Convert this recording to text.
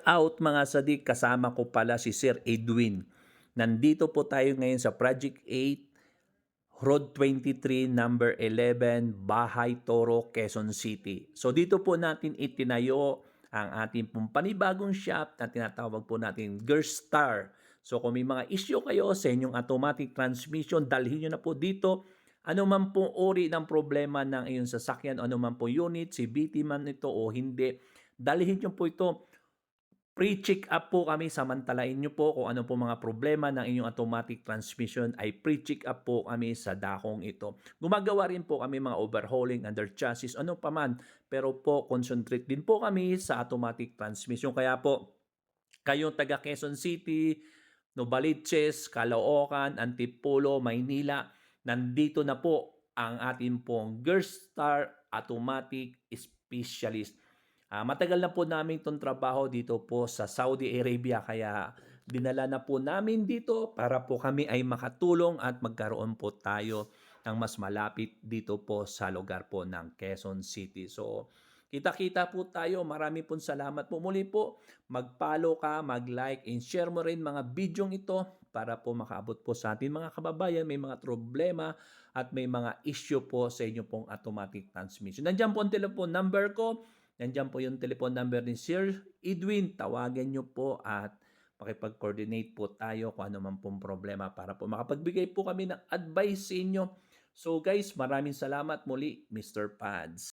Out mga sadik, kasama ko pala si Sir Edwin. Nandito po tayo ngayon sa Project 8, Road 23, number 11, Bahay Toro, Quezon City. So dito po natin itinayo ang ating pong panibagong shop na tinatawag po natin Gerstar. So kung may mga issue kayo sa inyong automatic transmission, dalhin nyo na po dito. Ano man pong uri ng problema ng iyong sasakyan, ano man po unit, CVT man ito o hindi, dalhin nyo po ito. Pre-check up po kami, samantalain nyo po kung ano po mga problema ng inyong automatic transmission ay pre-check up po kami sa dakong ito. Gumagawa rin po kami mga overhauling under chassis, ano pa man, pero po concentrate din po kami sa automatic transmission. Kaya po, kayong taga Quezon City, Novaliches, Caloocan, Antipolo, Maynila, nandito na po ang ating pong Gerstar Automatic Specialist. Matagal na po namin itong trabaho dito po sa Saudi Arabia kaya dinala na po namin dito para po kami ay makatulong at magkaroon po tayo ng mas malapit dito po sa lugar po ng Quezon City. So, kita-kita po tayo. Marami pong salamat po. Muli po, mag-follow ka, mag-like, and share mo rin mga bidyong ito para po makaabot po sa ating mga kababayan. May mga problema at may mga issue po sa inyo pong automatic transmission. Nandiyan po ang telephone number ko. Nandiyan po yung telephone number ni Sir Edwin. Tawagan nyo po at makipag-coordinate po tayo kung ano man pong problema para po makapagbigay po kami ng advice sa inyo. So guys, maraming salamat muli, Mr. Pads.